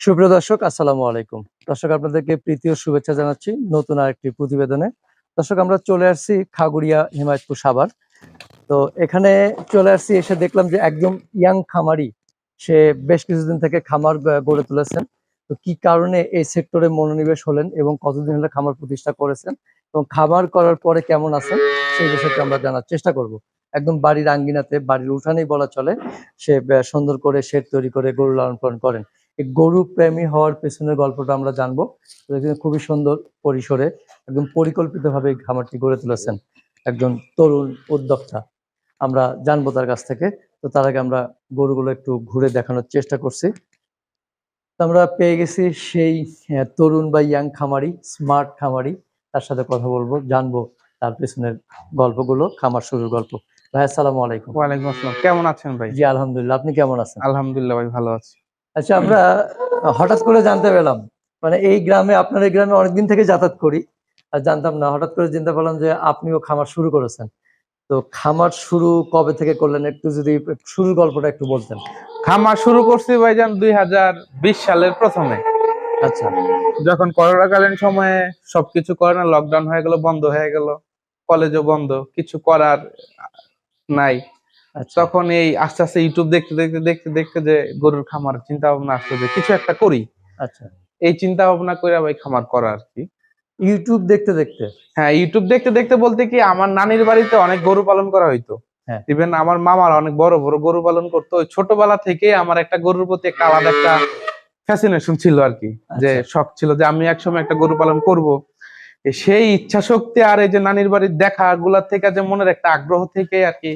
সুপ্রিয় দর্শক, আসসালামু আলাইকুম। দর্শক, আপনাদেরকে প্রীতি ও শুভেচ্ছা জানাচ্ছি নতুন আরেকটি প্রতিবেদনে। দর্শক, আমরা চলে আসছি খাগড়িয়া হিমায়তপুর সাভার। তো এখানে চলে আসছি, এসে দেখলাম যে একদম ইয়াং খামারি, সে বেশ কিছুদিন থেকে খামার গড়ে তুলেছেন। তো কি কারণে এই সেক্টরে মনোনিবেশ হলেন এবং কতদিন হলে খামার প্রতিষ্ঠা করেছেন এবং খামার করার পরে কেমন আছেন সেই বিষয়টি আমরা জানার চেষ্টা করব। একদম বাড়ির আঙ্গিনাতে, বাড়ির উঠানেই বলা চলে, সে সুন্দর করে শেড তৈরি করে গরু লালন পালন করেন। এই গরু প্রেমী হওয়ার পেছনের গল্পটা আমরা জানবো। তো এখানে খুবই সুন্দর পরিসরে একদম পরিকল্পিতভাবে এই খামারটি গড়ে তুলেছেন একজন তরুণ উদ্যোক্তা। আমরা জানবো তার কাছ থেকে। তো তার আগে আমরা গরুগুলো একটু ঘুরে দেখানোর চেষ্টা করছি। তো আমরা পেয়ে গেছি সেই তরুণ বা ইয়াং খামারি, স্মার্ট খামারি। তার সাথে কথা বলবো, জানবো তার পেছনের গল্পগুলো, খামার শুরুর গল্প। ভাই, আসসালামু আলাইকুম। ওয়ালাইকুম আসসালাম। কেমন আছেন ভাই? জি আলহামদুলিল্লাহ, আপনি কেমন আছেন? আলহামদুলিল্লাহ ভাই, ভালো আছি। আচ্ছা, আমরা হঠাৎ করে জানতে পেলাম, মানে এই গ্রামে, আপনার এই গ্রামে অনেকদিন থেকে যাতায়াত করি, আর জানতাম না, হঠাৎ করে জানতে পারলাম যে আপনিও খামার শুরু করেছেন। তো খামার শুরু কবে থেকে করলেন, একটু যদি শুরুর গল্পটা একটু বলতেন। খামার শুরু করছি ভাইজান 2020 সালের প্রথমে। আচ্ছা যখন করোনাকালীন সময়ে সবকিছু করোনা লকডাউন হয়ে গেল, বন্ধ হয়ে গেল, কলেজও বন্ধ, কিছু করার নাই। আচ্ছা তখন এই আস্তে আস্তে ইউটিউব দেখতে দেখতে দেখতে দেখতে যে গরুর খামার চিন্তা ভাবনা আসলো যে কিছু একটা করি। আচ্ছা। এই চিন্তা ভাবনা করে ভাই খামার করা আর কি। ইউটিউব দেখতে দেখতে? হ্যাঁ, ইউটিউব দেখতে দেখতে বলতে কি, আমার নানির বাড়িতে অনেক গরু পালন করা হইতো। হ্যাঁ। ইভেন আমার মামার অনেক বড় বড় গরু পালন করতো। ওই ছোটবেলা থেকে আমার একটা গরুর প্রতি একটা আলাদা একটা ফ্যাসিনেশন ছিল আর কি, যে আচ্ছা শখ ছিল যে আমি একসময় একটা গরু পালন করব। সেই ইচ্ছা শক্তি আর এই যে নানির বাড়ির দেখা গুলা থেকে, যে মনের একটা আগ্রহ থেকে আর কি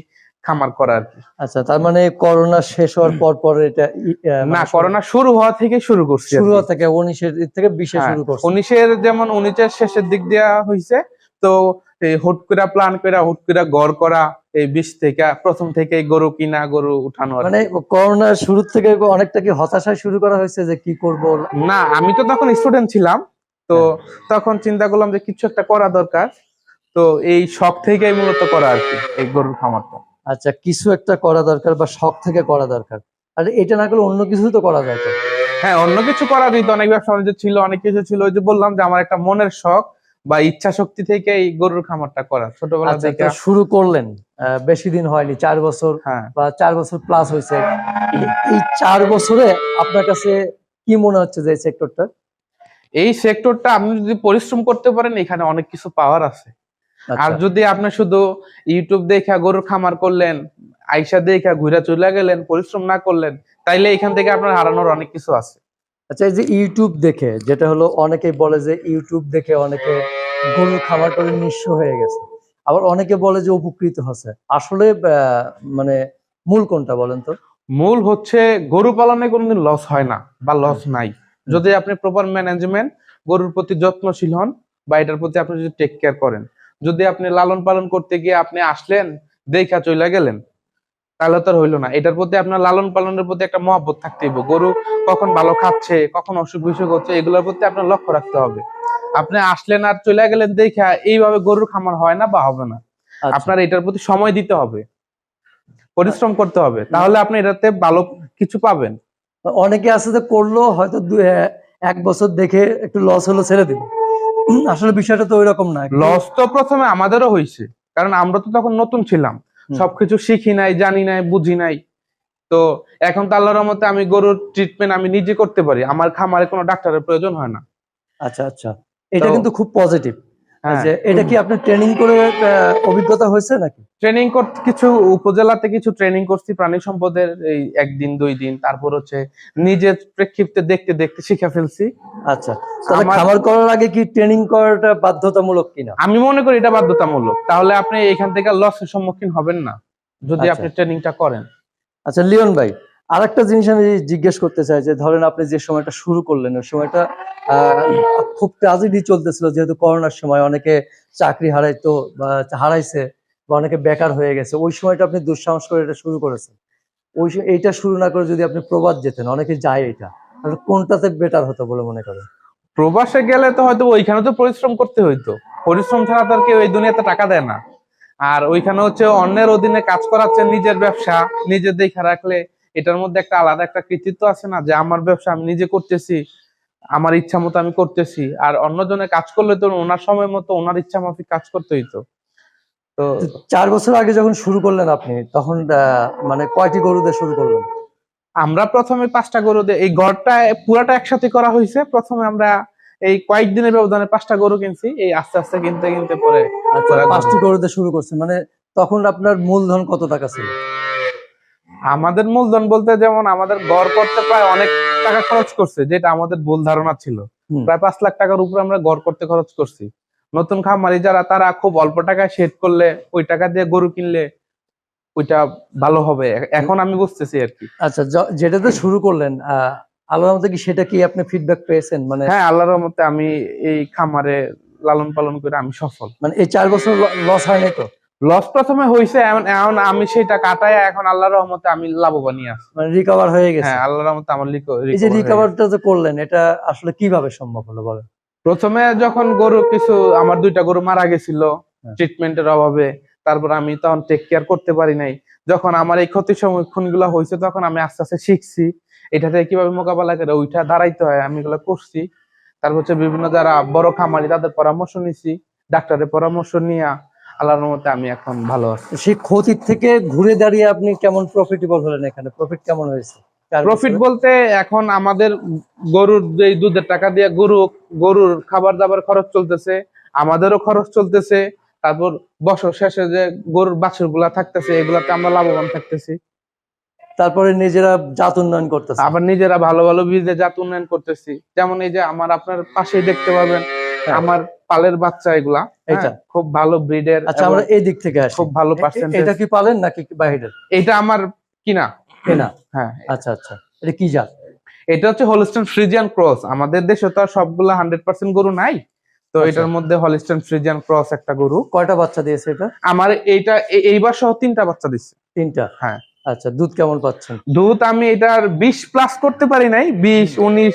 খামার করা আর কি। আচ্ছা, তার মানে করোনা শেষ হওয়ার পর পর এটা না, মানে করোনা শুরু হওয়া থেকে শুরু করছি আর শুরু কি। হওয়া থেকে 19-এর থেকে 20-এ হ্যাঁ, শুরু করছে। 19-এর যেমন 19-এর শেষের দিক দেওয়া হয়েছে। তো এই হুট করে প্ল্যান করে হুট করে গড় করা, এই 20 থেকে প্রথম থেকে গরু কিনা, গরু উঠানো আর মানে কি। করোনার শুরু থেকে অনেকটা কি হতাশায় শুরু করা হয়েছে যে কি করব? না, আমি তো তখন স্টুডেন্ট ছিলাম। তো হ্যাঁ। তখন চিন্তা করলাম যে কিছু একটা করা দরকার। তো এই শখ থেকেই মূলত করা আর কি, এই গরুর খামারটা। আচ্ছা, কিছু একটা করা দরকার বা শখ থেকে করা দরকার। আর এটা না করলে অন্য কিছু তো করা যায় তো। হ্যাঁ, অন্য কিছু করা যেত, অনেক ব্যবসা বাণিজ্য ছিল, অনেক কিছু ছিল। ওই যে বললাম যে আমার একটা মনের শখ বা ইচ্ছা শক্তি থেকে এই গরুর খামারটা করা ছোটবেলা আচ্ছা, থেকে। তো শুরু করলেন, বেশি দিন হয়নি, 4 বছর হ্যাঁ, বা 4 বছর প্লাস হয়েছে। এই 4 বছরে আপনার কাছে কি মনে হচ্ছে যে এই সেক্টরটা? এই সেক্টরটা আপনি যদি পরিশ্রম করতে পারেন, এখানে অনেক কিছু পাওয়ার আছে। আর আচ্ছা যদি আপনি শুধু ইউটিউব দেখা গরুর খামার করলেন, আইসা দেখা ঘুরে চলে গেলেন, পরিশ্রম না করলেন, তাইলে এখান থেকে আপনার হারানোর অনেক কিছু আছে। আচ্ছা, এই যে ইউটিউব দেখে, যেটা হলো অনেকেই বলে যে ইউটিউব দেখে অনেকে গরুর খামার করে নিঃস্ব হয়ে গেছে, আবার অনেকে বলে যে উপকৃত হচ্ছে। আসলে মানে মূল কোনটা বলেন তো? মূল হচ্ছে, গরু পালনে কোনোদিন লস হয় না বা লস নাই, হুম। যদি আপনি প্রপার ম্যানেজমেন্ট, গরুর প্রতি যত্নশীল হন, বা এটার প্রতি আপনি যদি টেক কেয়ার করেন। যদি আপনি লালন পালন করতে গিয়ে আপনি আসলেন, দেখা চলে গেলেন, তাহলে তো আর হইলো না। এটার প্রতি আপনার লালন পালনের প্রতি একটা মহব্বত থাকতে হবে। গরু কখন ভালো খাচ্ছে, কখন অসুখ বিসুখ হচ্ছে, এগুলোর প্রতি আপনার লক্ষ্য রাখতে হবে। আপনি আসলেন আর চলে গেলেন দেখা, এইভাবে গরুর খামার হয় না বা হবে না। আচ্ছা। আপনার এটার প্রতি সময় দিতে হবে, পরিশ্রম করতে হবে, তাহলে আপনি এটাতে ভালো কিছু পাবেন। অনেকে আছে যে করলো হয়তো 1 বছর দেখে একটু লস হলো ছেড়ে দিল। আসলে বিষয়টা তো ওইরকম না। লস তো প্রথমে আমাদেরও হয়েছে, কারণ আমরা তো তখন নতুন ছিলাম, হুম। সবকিছু শিখি নাই, জানি নাই, বুঝি নাই। তো এখন তো আল্লাহর রহমতে আমি গরুর ট্রিটমেন্ট আমি নিজে করতে পারি, আমার খামারে কোনো ডাক্তারের প্রয়োজন হয় না। আচ্ছা আচ্ছা, এটা তো কিন্তু খুব পজিটিভ। হ্যাঁ, যে এটা কি আপনি ট্রেনিং করে অভিজ্ঞতা হয়েছে নাকি? ট্রেনিং করতে কিছু উপজেলাতে কিছু ট্রেনিং করছি প্রাণী সম্পদের, এই 1 দিন 2 দিন। তারপর হচ্ছে নিজের প্রেক্ষিপ্তে দেখতে দেখতে শিখে ফেলছি। আচ্ছা, তাহলে আমার খামার করার আগে কি ট্রেনিং করাটা বাধ্যতামূলক কিনা? আমি মনে করি এটা বাধ্যতামূলক, তাহলে আপনি এখান থেকে লসের সম্মুখীন হবেন না যদি আচ্ছা আপনি ট্রেনিংটা করেন। আচ্ছা, লিওন ভাই, আরেকটা জিনিস আমি জিজ্ঞেস করতে চাই যে ধরেন আপনি যে সময়টা শুরু করলেন ওই সময়টা আহ, খুব ট্রাজেডি চলতেছিল, যেহেতু করোনার সময় অনেকে চাকরি হারাইতো বা হারাইছে, বা অনেকে বেকার হয়ে গেছে। ওই সময়টা আপনি দুঃসাহস করে এটা শুরু করেছেন। এইটা শুরু না করে যদি আপনি প্রবাদ যেতেন, অনেকে যায় এটা, তাহলে কোনটাতে বেটার হতো বলে মনে করেন? প্রবাসে গেলে তো হয়তো ওইখানে তো পরিশ্রম করতে হইতো, পরিশ্রম ছাড়া তো আর কেউ এই দুনিয়াতে টাকা দেয় না। আর ওইখানে হচ্ছে অন্যের অধীনে কাজ করাচ্ছে, নিজের ব্যবসা নিজে দেখে রাখলে এটার মধ্যে একটা আলাদা একটা কৃতিত্ব আছে না, যে আমার ব্যবসা আমি নিজে করতেছি, আমার ইচ্ছা মতো আমি করতেছি। আর অন্যজনে কাজ করলে তো ওনার সময় মতো ওনার ইচ্ছা মাফিক কাজ করতে হইতো। তো তো 4 বছর আগে যখন শুরু করলেন আপনি, তখন মানে কয়টি গরু দিয়ে শুরু করলেন? আমরা প্রথমে 5টা গরু দিয়ে, এই ঘরটা পুরাটা একসাথে করা হয়েছে। প্রথমে আমরা এই কয়েকদিনের ব্যবধানে 5টা গরু কিনছি, এই আস্তে আস্তে কিনতে কিনতে পরে আচ্ছা, পুরা 5টি গরু দিয়ে শুরু করছেন। মানে তখন আপনার মূলধন কত টাকা ছিল? আমাদের মূলধন বলতে, যেমন আমাদের ঘর করতে প্রায় অনেক টাকা খরচ করছে, যেটা আমাদের ভুল ধারণা ছিল। হুম। প্রায় 5 লাখ টাকার উপরে আমরা ঘর করতে খরচ করছি। নতুন খামারি যারা, তারা খুব অল্প টাকায় শেড করলে, ওই টাকা দিয়ে গরু কিনলে ওইটা ভালো হবে, এখন আমি বুঝতেছি আর কি। আচ্ছা, যেটাতে শুরু করলেন, আল্লাহর মধ্যে কি সেটা কি আপনি ফিডব্যাক পেয়েছেন? মানে হ্যাঁ, আল্লাহর রহমতে আমি এই খামারে লালন পালন করে আমি সফল। মানে এই 4 বছর লস হয়নি তো? লস প্রথমে হয়েছে, এখন আমি সেটা কাটায় এখন আল্লাহর রহমতে আমি লাভবানই আছি। মানে রিকভার হয়ে গেছে? হ্যাঁ, আল্লাহর রহমতে আমার এই যে রিকভারটা যে করলেন, এটা আসলে কিভাবে সম্ভব হলো বলেন? প্রথমে যখন গরু কিছু, আমার 2টা গরু মারা গেছিল হ্যাঁ। ট্রিটমেন্টের অভাবে, তারপর আমি তখন টেক কেয়ার করতে পারি নাই। যখন আমার এই ক্ষতির সম্মুখীন গুলো হয়েছে, তখন আমি আস্তে আস্তে শিখছি এটা থেকে কিভাবে মোকাবেলা করে ওইটা দাঁড়াইতে হয়, আমি এগুলো করছি। তারপর হচ্ছে বিভিন্ন যারা বড় খামারি, তাদের পরামর্শ নিছি, ডাক্তারের পরামর্শ নিয়ে আল্লাহর রহমতে আমি এখন ভালো আছি। সেই ক্ষতির থেকে ঘুরে দাঁড়িয়ে আপনি কেমন প্রফিটেবল হলেন? এখানে প্রফিট কেমন হয়েছে 4 প্রফিট বছরে? বলতে, এখন আমাদের গরুর যে দুধের টাকা দিয়ে গরুর খাবার দাবার খরচ চলতেছে, আমাদেরও খরচ চলতেছে। তারপর বছর শেষে যে গরুর বাছুর গুলা থাকতেছে, এগুলাতে আমরা লাভবান থাকতেছি। তারপরে নিজেরা জাত উন্নয়ন করতেছে। আবার নিজেরা ভালো ভালো বীজে জাত উন্নয়ন করতেছি। যেমন এই যে আমার, আপনার পাশেই দেখতে পাবেন হ্যাঁ। আমার পালের বাচ্চা, এগুলা এইটা খুব ভালো ব্রিডের। আচ্ছা, আমরা এই দিক থেকে আসি। খুব ভালো পার্সেন্টেজ। এটা কি পালেন নাকি বাইরের? এটা আমার কিনা। কেনা? হ্যাঁ। আচ্ছা আচ্ছা, এটা কি জাত? এটা হচ্ছে হলিস্টাইন ফ্রিজিয়ান ক্রস। আমাদের দেশে তো আর সবগুলা 100% গরু নাই, তো আচ্ছা। এটার মধ্যে হলিস্টাইন ফ্রিজিয়ান ক্রস একটা গরু। কয়টা বাচ্চা দিয়েছে এটা? আমার এইটা এইবার সহ 3টা বাচ্চা দিচ্ছে। 3টা? হ্যাঁ। আচ্ছা, দুধ কেমন পাচ্ছেন? দুধ আমি এটার 20 প্লাস করতে পারি নাই, 20-19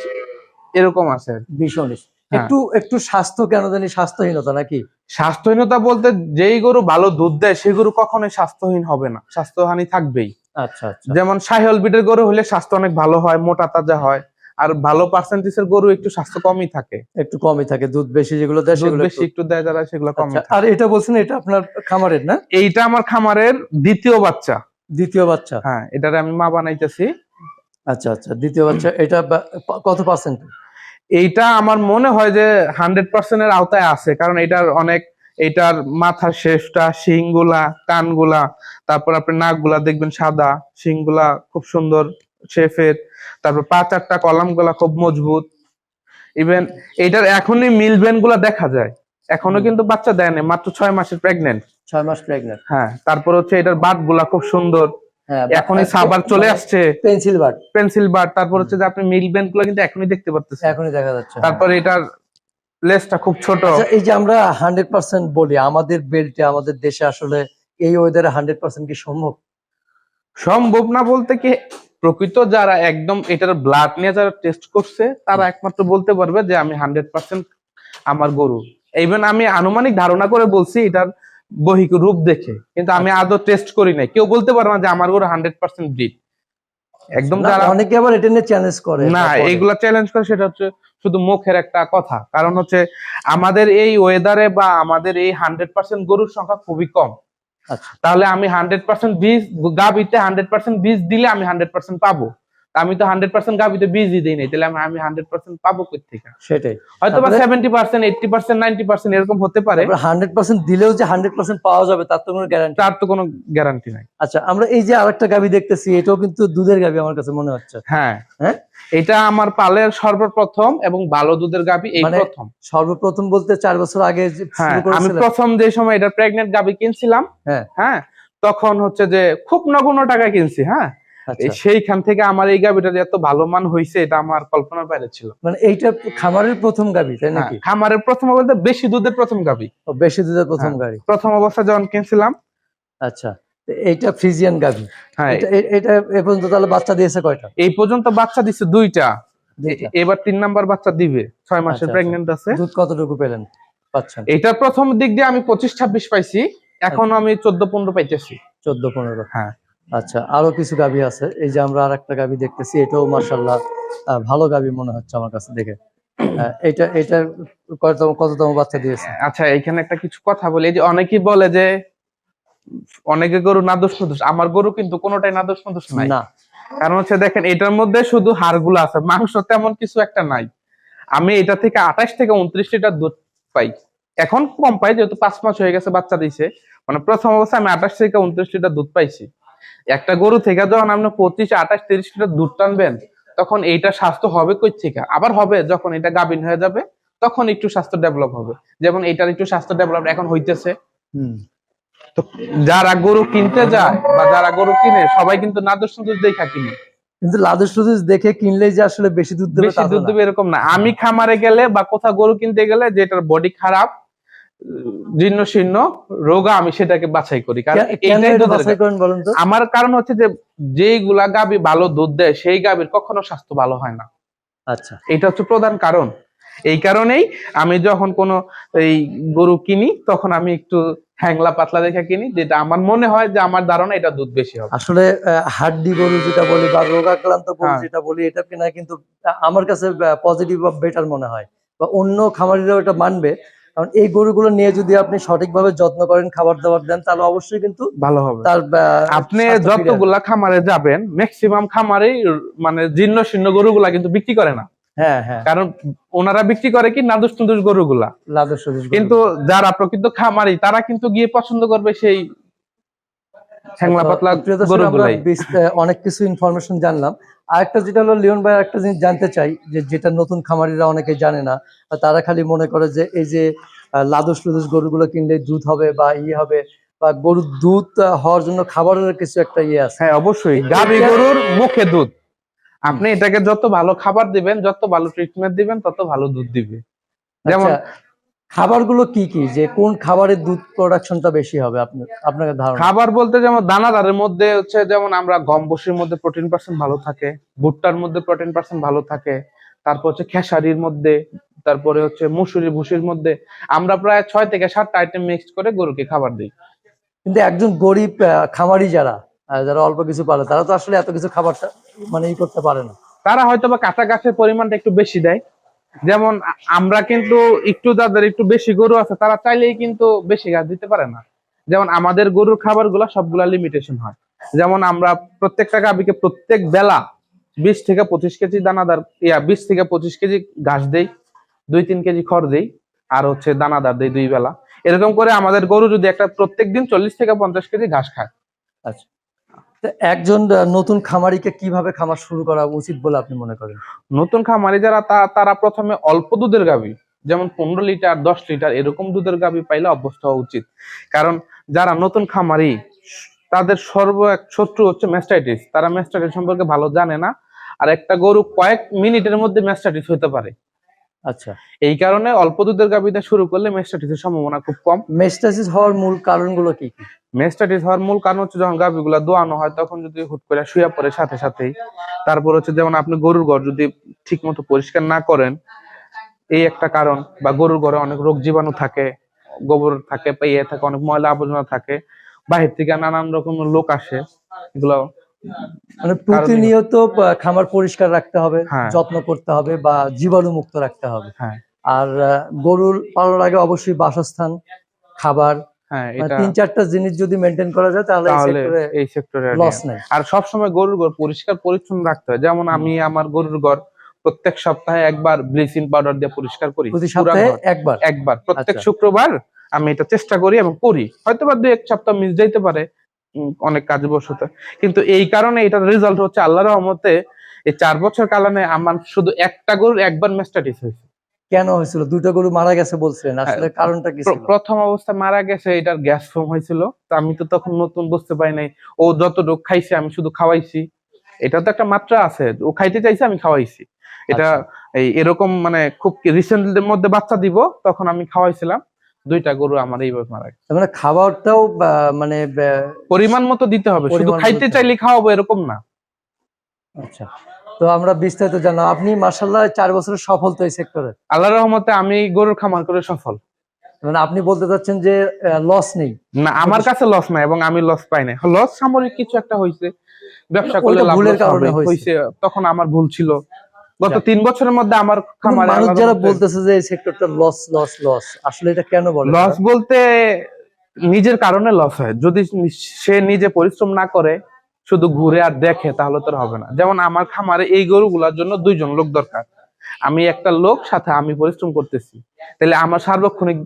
এরকম আছে। 20-19? হ্যাঁ। একটু একটু স্বাস্থ্য কেন জানি স্বাস্থ্যহীনতা নাকি? স্বাস্থ্যহীনতা বলতে, যেই গরু ভালো দুধ দেয় সেই গরু কখনোই স্বাস্থ্যহীন হবে না, স্বাস্থ্যহানি থাকবেই। আচ্ছা আচ্ছা। যেমন সাহিওয়াল ব্রিডের গরু হলে স্বাস্থ্য অনেক ভালো হয়, মোটা তাজা হয়। আর ভালো পার্সেন্টেজের গরু একটু স্বাস্থ্য কমই থাকে, একটু কমই থাকে, দুধ বেশি যেগুলো দেয় দুধ সেগুলো বেশি একটু দেয় যারা, সেগুলো কমই আচ্ছা। থাকে। আর এটা বলছেন এটা আপনার খামারের না? এইটা আমার খামারের দ্বিতীয় বাচ্চা। দ্বিতীয় বাচ্চা? হ্যাঁ, এটারে আমি মা বানাইতেছি। আচ্ছা আচ্ছা, দ্বিতীয় বাচ্চা। এটা কত পার্সেন্ট? এইটা আমার মনে হয় যে 100% এর আওতায় আছে, কারণ এটার মাথার শেষটা, শিংগুলা, কানগুলা, তারপর আপনার নাকগুলা দেখবেন সাদা, শিংগুলা খুব সুন্দর শেফের, তারপর 5-8টা কলাম গুলা খুব মজবুত। ইভেন এটার এখনই মিলবেন গুলা দেখা যায়, এখনো কিন্তু বাচ্চা দেয় না, মাত্র 6 মাসের প্রেগনেন্ট। 6 মাস প্রেগন্যান্ট? হ্যাঁ। তারপর হচ্ছে এটার বাট গুলা খুব সুন্দর, হ্যাঁ, এখনই সাবার চলে আসছে, পেন্সিল বাট। Pencil but. তারপর হচ্ছে যে আপনি মিলবেন গুলা কিন্তু এখনই দেখতে পারতেছেন, এখনই দেখা যাচ্ছে। তারপর এটার লেজটা খুব ছোট। আচ্ছা, এই যে আমরা 100% বলি, আমাদের বেল্টে আমাদের দেশে আসলে এই ওয়েদারে 100% কি সম্ভব? সম্ভব না বলতে কি, প্রকৃত যারা একদম এটার ব্লাড নিয়ে যারা টেস্ট করছে, তারা একমাত্র বলতে পারবে যে আমি 100% আমার গরু। ইভেন আমি আনুমানিক ধারণা করে বলছি এটার বহিক রূপ দেখে, কিন্তু আমি আদৌ টেস্ট করি নাই। কেউ বলতে পারে না যে আমার গরু 100% ব্রিড। একদম না, যারা, অনেকে আবার এটা নিয়ে চ্যালেঞ্জ করে। না, এইগুলা চ্যালেঞ্জ করে সেটা হচ্ছে শুধু মুখের একটা কথা। কারণ হচ্ছে আমাদের এই ওয়েদারে বা আমাদের এই 100% গরুর সংখ্যা খুবই কম। আচ্ছা। তাহলে আমি 100% বীজ গাবিতে 100% বীজ দিলে আমি 100% পাবো। আমি তো 100% গাবিতে বীজই দিই নাই, তাহলে আমি 100% পাবো কই থেকে? সেটাই। হয়তো বা 70%, 80%, 90% এরকম হতে পারে। 100% দিলেও যে 100% পাওয়া যাবে তার তো কোনো গ্যারান্টি? তার তো কোনো গ্যারান্টি নাই। আচ্ছা, আমরা এই যে আরেকটা গাবি দেখতেছি, এটাও কিন্তু দুধের গাবি আমার কাছে মনে হচ্ছে। হ্যাঁ। হ্যাঁ, এটা আমার পালের সর্বপ্রথম এবং ভালো দুধের গাবি, এই মানে প্রথম। সর্বপ্রথম বলতে 4 বছর আগে যে হ্যাঁ, শুরু আমি করেছিলেন? প্রথম যে সময় এটা প্রেগনেন্ট গাবি কিনছিলাম, হ্যাঁ হ্যাঁ, তখন হচ্ছে যে খুব নগণ্য টাকা কিনছি। হ্যাঁ। আচ্ছা। সেইখান থেকে আমার এই গাবিটা যে এত ভালো মান হয়েছে, এটা আমার কল্পনার বাইরে ছিল। মানে এইটা খামারের প্রথম গাবি, তাই হ্যাঁ, নাকি? খামারের প্রথম বলতে বেশি দুধের প্রথম গাবি। ও, বেশি দুধের প্রথম হ্যাঁ, গাড়ি। প্রথম অবস্থা যখন কিনছিলাম। আচ্ছা, তো এইটা ফ্রিজিয়ান গাবি। হ্যাঁ, এটা এ পর্যন্ত তাহলে বাচ্চা দিয়েছে কয়টা? এই পর্যন্ত বাচ্চা দিচ্ছে 2টা। দুইটা? এবার 3 নাম্বার বাচ্চা দিবে, 6 মাসের আচ্ছা, প্রেগনেন্ট আছে। দুধ কতটুকু পেলেন পাচ্ছেন? এটা প্রথম দিক দিয়ে আমি 25-26 পাইছি, এখন আমি 14-15 পাইতেছি। 14-15? হ্যাঁ। আচ্ছা, আরো কিছু গাভী আছে, এই যে আমরা আরেকটা গাভী দেখতেছি, এটাও মাশাআল্লাহ ভালো গাভী মনে হচ্ছে আমার কাছে দেখে। এটা কততম বাচ্চা দিয়েছে? আচ্ছা, এখানে একটা কিছু কথা বলি, এই যে অনেকেই বলে যে অনেকে গরু নাদোষ নদোষ, আমার গরু কিন্তু কোনোটাই নাদোষ নদোষ নাই। না। কারণ হচ্ছে দেখেন, এটার মধ্যে শুধু হাড়গুলো আছে, মাংস তেমন কিছু একটা নাই। আমি এটা থেকে 28 থেকে 29 লিটার দুধ পাই। এখন কম পাই, যেহেতু 5 মাস হয়ে গেছে বাচ্চা দিয়েছে। মানে প্রথম অবস্থায় আমি 28 থেকে 29 লিটার দুধ পাইছি। একটা গরু থেকে যখন আপনি 25, 28, 30 লিটার দুধ টানবেন, তখন এইটা স্বাস্থ্য হবে কই থেকে? আবার হবে যখন এটা গাভীন হয়ে যাবে, তখন একটু স্বাস্থ্য ডেভেলপ হবে। যেমন এটার একটু স্বাস্থ্য ডেভেলপ এখন হইতেছে। তো যারা গরু কিনতে যায় বা যারা গরু কিনে, সবাই কিন্তু নাদোষ নদোষ দেখা কিনে। কিন্তু লাদুস লুদুস দেখে কিনলেই যে আসলে বেশি দুধ দেবে বেশি তা তো দুধ না। দেবে এরকম না। আমি খামারে গেলে বা কোথাও গরু কিনতে গেলে, যেটার বডি খারাপ, জীর্ণ শীর্ণ, রোগা, আমি সেটাকে বাছাই করি। কারণ কেন এইটাই এটা দুধের বাছাই করেন বলেন তো? আমার কারণ হচ্ছে যে, যেইগুলা গাভী ভালো দুধ দেয় সেই গাভীর কখনো স্বাস্থ্য ভালো হয় না। আচ্ছা। এটা হচ্ছে প্রধান কারণ। এই কারণেই আমি যখন কোনো এই গরু কিনি, তখন আমি একটু হ্যাংলা পাতলা দেখে কিনি, যেটা আমার মনে হয় যে আমার ধারণা এটা দুধ বেশি হবে। আসলে হাড্ডি গরু যেটা বলি বা রোগাক্রান্ত গরু হ্যাঁ, যেটা বলি, এটা কিনা কিন্তু আমার কাছে পজিটিভ বা বেটার মনে হয়, বা অন্য খামারিরাও এটা মানবে। কারণ এই গরুগুলো নিয়ে যদি আপনি সঠিকভাবে যত্ন করেন, খাবার দাবার দেন, তাহলে অবশ্যই কিন্তু ভালো হবে। তার আপনি স্বাস্থ্য ফিরে আসবে। যতগুলা খামারে যাবেন, ম্যাক্সিমাম খামারেই মানে জীর্ণ শীর্ণ গরুগুলা কিন্তু বিক্রি করে না। হ্যাঁ, হ্যাঁ। কারণ ওনারা বিক্রি করে কি নাদুস নুদুস গরুগুলা। লাদুস লুদুস কিন্তু গরুগুলো। যারা প্রকৃত খামারি, তারা কিন্তু গিয়ে পছন্দ করবে সেই হ্যাংলা পাতলা তো প্রিয় দর্শক, আমরা গরুগুলাই। অনেক কিছু ইনফরমেশন জানলাম। আরেকটা যেটা হলো, লিওন ভাই একটা জিনিস জানতে চাই, যে যেটা নতুন খামারিরা অনেকে জানে না, বা তারা খালি মনে করে যে এই যে লাদুস লুদুস গরুগুলো কিনলে দুধ হবে বা ইয়ে হবে, বা গরুর দুধ হওয়ার জন্য খাবারের কিছু একটা ইয়ে আছে। হ্যাঁ, অবশ্যই গাভী এটা- গরুর মুখে দুধ। হুম। আপনি এটাকে যত ভালো খাবার দিবেন, যত ভালো ট্রিটমেন্ট দিবেন, তত ভালো দুধ দিবে। যেমন আচ্ছা, খাবারগুলো কি কি, যে কোন খাবারের দুধ প্রোডাকশনটা বেশি হবে আপনার ধারণা? খাবার বলতে, যেমন দানাদারের মধ্যে হচ্ছে, যেমন আমরা গম ভুসির মধ্যে প্রোটিন পার্সেন্ট ভালো থাকে, ভুট্টার মধ্যে প্রোটিন পার্সেন্ট ভালো থাকে, তারপর হচ্ছে খেসারির মধ্যে, তারপরে হচ্ছে মুসুরি ভুসির মধ্যে আমরা প্রায় 6 থেকে 7টা আইটেম মিক্সড করে গরুকে খাবার দিই। কিন্তু একজন গরিব খামারি যারা যারা অল্প কিছু পারে, তারা তো আসলে এত কিছু খাবারটা মানে ই করতে পারে না। তারা হয়তো বা কাঁচা ঘাসের পরিমাণটা একটু বেশি দেয়। যেমন আমরা কিন্তু একটু, যাদের একটু বেশি গরু আছে, তারা চাইলেই কিন্তু বেশি ঘাস দিতে পারে না। যেমন আমাদের গরুর খাবারগুলো সবগুলা লিমিটেশন হয়। যেমন আমরা প্রত্যেকটা গাভীকে প্রত্যেক বেলা 20 থেকে 25 কেজি দানাদার, 20 থেকে 25 কেজি ঘাস দেই, 2-3 কেজি খড় দেই, আর হচ্ছে দানাদার দেই 2 বেলা। এরকম করে আমাদের গরু যদি একটা প্রত্যেকদিন 40 থেকে 50 কেজি ঘাস খায়। আচ্ছা, তো একজন নতুন খামারিকে কিভাবে খামার শুরু করা উচিত বলে আপনি মনে করেন? নতুন খামারি যারা, তারা প্রথমে অল্প দুধের গাভী, যেমন 15 লিটার 10 লিটার এরকম দুধের গাভী পাইলে অভ্যস্ত হওয়া উচিত। কারণ যারা নতুন খামারি, তাদের এক শত্রু হচ্ছে ম্যাস্টাইটিস। তারা ম্যাস্টাইটিস সম্পর্কে ভালো জানে না। আর একটা গরু কয়েক মিনিটের মধ্যে ম্যাস্টাইটিস হতে পারে। আচ্ছা, এই কারণে অল্প দুধের গাভীতে শুরু করলে ম্যাস্টাইটিসের সম্ভাবনা খুব কম। মেস্টাসিস হওয়ার মূল কারণগুলো কি কি? ম্যাস্টাইটিস হওয়ার মূল কারণ হচ্ছে, যখন গাভীগুলা দোয়ানো হয়, তখন যদি হুট করে শুয়ে পড়ে সাথে সাথেই। তারপর হচ্ছে, যেমন আপনি গরুর ঘর যদি ঠিক মতো পরিষ্কার না করেন, এই একটা কারণ। বা গরুর ঘরে অনেক রোগ জীবাণু থাকে, গোবর থাকে, ইয়ে থাকে, অনেক ময়লা আবর্জনা থাকে, বাহির থেকে নানান রকমের লোক আসে, এগুলো মানে কারণে। প্রতিনিয়ত খামার পরিষ্কার রাখতে হবে, হ্যাঁ, যত্ন করতে হবে, বা জীবাণু মুক্ত রাখতে হবে। হ্যাঁ, আর গরুর পালনের আগে অবশ্যই বাসস্থান, খাবার, হ্যাঁ, মানে এটা 3-4টা জিনিস যদি মেনটেন করা যায়, তাহলে এই তাহলে সেক্টরে এই সেক্টরে। লস নেই। আর সবসময় গরুর ঘর পরিষ্কার পরিচ্ছন্ন রাখতে হয়। যেমন আমি আমার গরুর ঘর প্রত্যেক সপ্তাহে একবার ব্লিচিং পাউডার দিয়ে পরিষ্কার করি, প্রতি পুরা সপ্তাহে ঘর। একবার? একবার প্রত্যেক আচ্ছা। শুক্রবার আমি এটা চেষ্টা করি এবং করি। হয়তো বা 2-1 সপ্তাহ মিস যাইতে পারে, অনেক কাজবশত। কিন্তু এই কারণে এটার রেজাল্ট হচ্ছে, আল্লাহর রহমতে এই 4 বছর কালানে আমার শুধু একটা গরুর একবার ম্যাস্টাইটিস হয়েছে। কেন হয়েছিল? 2টা গরু মারা গেছে বলছিলেন, হ্যাঁ, আসলে কারণটা কি ছিল? প্রথম অবস্থায় মারা গেছে, এটার গ্যাস ফর্ম হয়েছিল। তো আমি তো তখন নতুন, বুঝতে পারি নাই। ও যতটুকু খাইছে আমি শুধু খাওয়াইছি। এটা তো একটা মাত্রা আছে, ও খাইতে চাইছে, আমি খাওয়াইছি। এটা আচ্ছা। এরকম মানে খুব রিসেন্টলির মধ্যে বাচ্চা দিব, তখন আমি খাওয়াইছিলাম। 2টা গরু আমার এইভাবে মারা গেছে। তার মানে খাবারটাও মানে পরিমাণ মতো দিতে হবে, শুধু পরিমাণ খাইতে মতো। চাইলে খাওয়াবো এরকম না। আচ্ছা, তো আমরা বিস্তারিত জানলাম। আপনি মাশাআল্লাহ 4 বছরের সফল তো এই সেক্টরে। আল্লাহর রহমতে আমি গরুর খামার করে সফল। মানে আপনি বলতে চাচ্ছেন যে লস নেই? না, আমার কাছে লস নাই এবং আমি লস পাই নাই। লস সাময়িক কিছু একটা হয়েছে, ব্যবসা করলে ওইটা লাভ ভুলের লস কারণে হবে, হয়েছে, তখন আমার ভুল ছিল। গত যাক। 3 বছরের মধ্যে আমার কিন্তু খামারে মানুষ যারা বলতেছে যে এই সেক্টরটা লস লস লস, আসলে এটা কেন বলে লস তারা? বলতে নিজের কারণে লস হয়। যদি সে নিজে পরিশ্রম না করে, শুধু ঘুরে আর দেখে, তাহলে তো আর হবে না। যেমন আমার খামারে এই গরুগুলার জন্য 2জন লোক দরকার, আমি একটা লোক, সাথে আমি পরিশ্রম করতেছি, তাহলে আমার সার্বক্ষণিক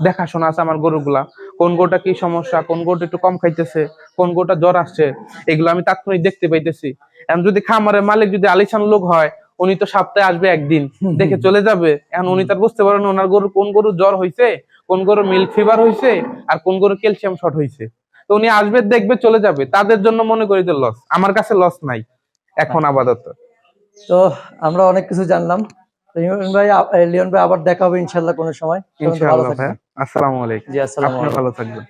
দেখাশোনা আছে আমার গরুগুলা। কোন গরুটা কি সমস্যা, কোন গরুটা একটু কম খাইতেছে, কোন গরুটা জ্বর আসছে, এগুলো আমি তাৎক্ষণিক দেখতে পাইতেছি। এখন যদি খামারের মালিক যদি আলিশান লোক হয়, উনি তো সপ্তাহে আসবে একদিন, দেখে চলে যাবে। এখন উনি তার বুঝতে পারেন ওনার গরু কোন গরু জ্বর হয়েছে, কোন গরু মিল্ক ফিভার হয়েছে, আর কোন গরু ক্যালসিয়াম শর্ট হয়েছে। তো উনি আসবে, দেখবে, চলে যাবে। তাদের জন্য মনে করি যে লস। আমার কাছে লস নাই এখন আপাতত। তো আমরা অনেক কিছু জানলাম। তো লিওন ভাই আবার দেখা হবে ইনশাল্লাহ কোনো সময়। তখন তো ভালো ইনশাআল্লাহ থাকবেন। ভাইয়া, আসসালামু আলাইকুম। জি, আসসালামু আপনি আলাইকুম। ভালো থাকবেন।